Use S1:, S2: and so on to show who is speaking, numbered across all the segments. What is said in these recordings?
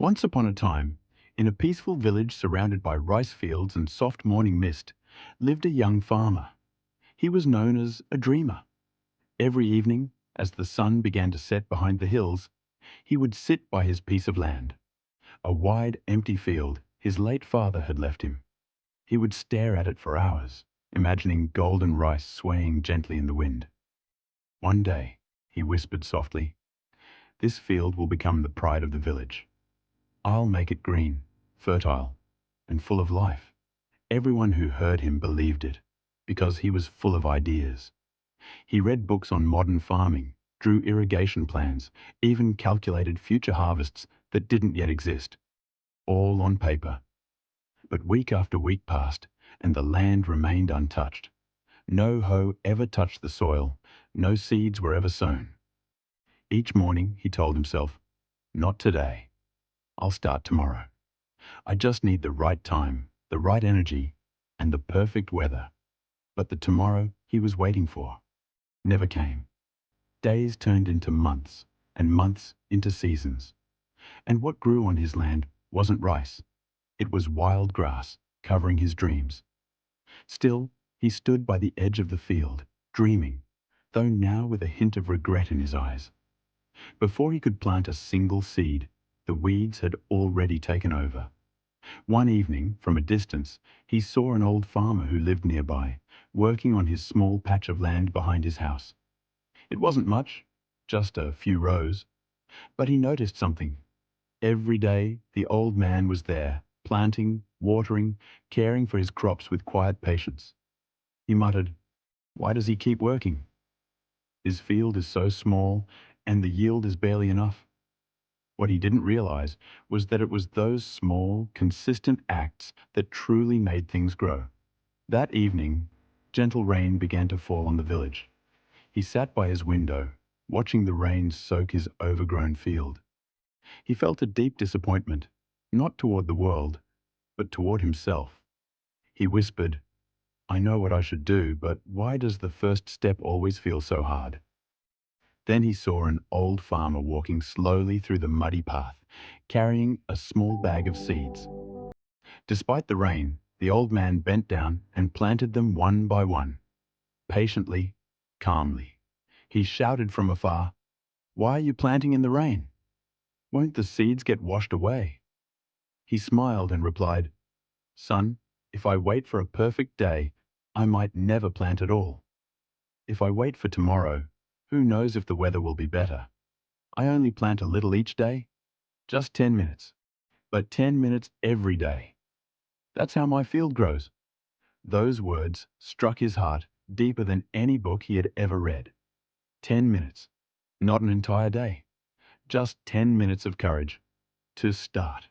S1: Once upon a time, in a peaceful village surrounded by rice fields and soft morning mist, lived a young farmer. He was known as a dreamer. Every evening, as the sun began to set behind the hills, he would sit by his piece of land, a wide, empty field his late father had left him. He would stare at it for hours, imagining golden rice swaying gently in the wind. One day, he whispered softly, "This field will become the pride of the village. I'll make it green, fertile, and full of life." Everyone who heard him believed it, because he was full of ideas. He read books on modern farming, drew irrigation plans, even calculated future harvests that didn't yet exist, all on paper. But week after week passed, and the land remained untouched. No hoe ever touched the soil, no seeds were ever sown. Each morning, he told himself, "Not today. I'll start tomorrow. I just need the right time, the right energy, and the perfect weather." But the tomorrow he was waiting for never came. Days turned into months, and months into seasons. And what grew on his land wasn't rice. It was wild grass, covering his dreams. Still, he stood by the edge of the field, dreaming, though now with a hint of regret in his eyes. Before he could plant a single seed, the weeds had already taken over. One evening, from a distance, he saw an old farmer who lived nearby, working on his small patch of land behind his house. It wasn't much, just a few rows, but he noticed something. Every day, the old man was there, planting, watering, caring for his crops with quiet patience. He muttered, "Why does he keep working? His field is so small, and the yield is barely enough." What he didn't realize was that it was those small, consistent acts that truly made things grow. That evening, gentle rain began to fall on the village. He sat by his window, watching the rain soak his overgrown field. He felt a deep disappointment, not toward the world, but toward himself. He whispered, "I know what I should do, but why does the first step always feel so hard?" Then he saw an old farmer walking slowly through the muddy path, carrying a small bag of seeds. Despite the rain, the old man bent down and planted them one by one, patiently, calmly. He shouted from afar, "Why are you planting in the rain? Won't the seeds get washed away?" He smiled and replied, "Son, if I wait for a perfect day, I might never plant at all. If I wait for tomorrow, who knows if the weather will be better? I only plant a little each day, just 10 minutes, but 10 minutes every day. That's how my field grows." Those words struck his heart deeper than any book he had ever read. 10 minutes, not an entire day, just 10 minutes of courage to start.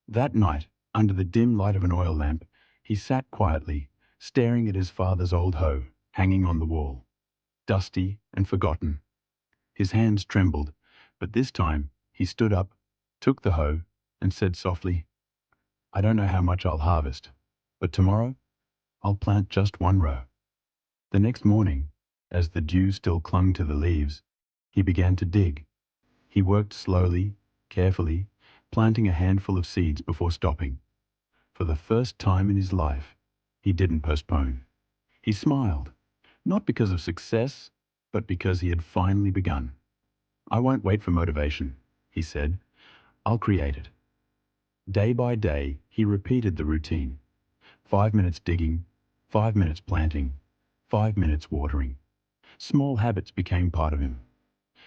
S1: That night, under the dim light of an oil lamp, he sat quietly, staring at his father's old hoe hanging on the wall, dusty and forgotten. His hands trembled, but this time he stood up, took the hoe, and said softly, "I don't know how much I'll harvest, but tomorrow I'll plant just one row." The next morning, as the dew still clung to the leaves, he began to dig. He worked slowly, carefully, planting a handful of seeds before stopping. For the first time in his life, he didn't postpone. He smiled, not because of success, but because he had finally begun. "I won't wait for motivation," he said. "I'll create it." Day by day, he repeated the routine. 5 minutes digging, 5 minutes planting, 5 minutes watering. Small habits became part of him.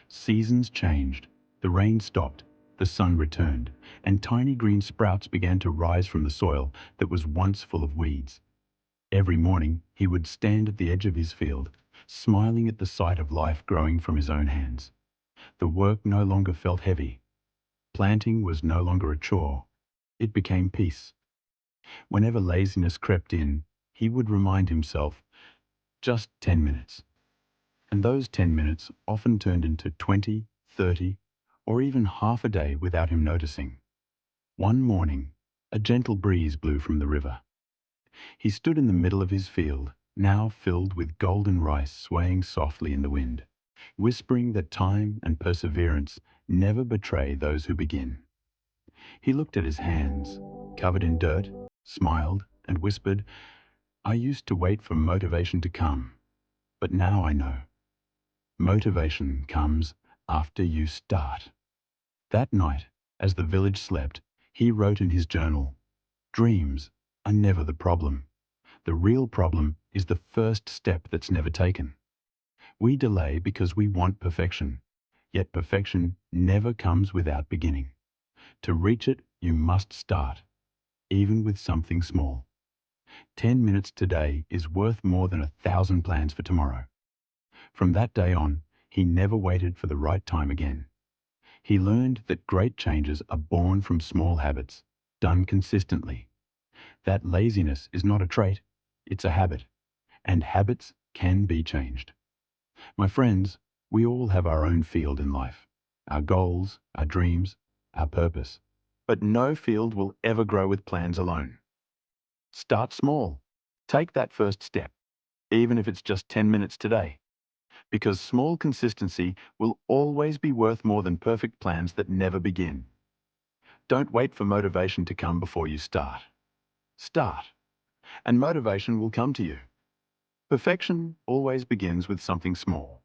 S1: Seasons changed, the rain stopped, the sun returned, and tiny green sprouts began to rise from the soil that was once full of weeds. Every morning, he would stand at the edge of his field, smiling at the sight of life growing from his own hands. The work no longer felt heavy. Planting was no longer a chore. It became peace. Whenever laziness crept in, he would remind himself, just 10 minutes. And those 10 minutes often turned into 20, 30, or even half a day without him noticing. One morning, a gentle breeze blew from the river. He stood in the middle of his field, now filled with golden rice swaying softly in the wind, whispering that time and perseverance never betray those who begin. He looked at his hands, covered in dirt, smiled, and whispered, "I used to wait for motivation to come, but now I know. Motivation comes after you start." That night, as the village slept, he wrote in his journal, "Dreams are never the problem. The real problem is the first step that's never taken." We delay because we want perfection, yet perfection never comes without beginning. To reach it, you must start, even with something small. 10 minutes today is worth more than 1,000 plans for tomorrow. From that day on, he never waited for the right time again. He learned that great changes are born from small habits, done consistently. That laziness is not a trait, it's a habit, and habits can be changed. My friends, we all have our own field in life, our goals, our dreams, our purpose. But no field will ever grow with plans alone. Start small. Take that first step, even if it's just 10 minutes today, because small consistency will always be worth more than perfect plans that never begin. Don't wait for motivation to come before you start. Start, and motivation will come to you. Perfection always begins with something small.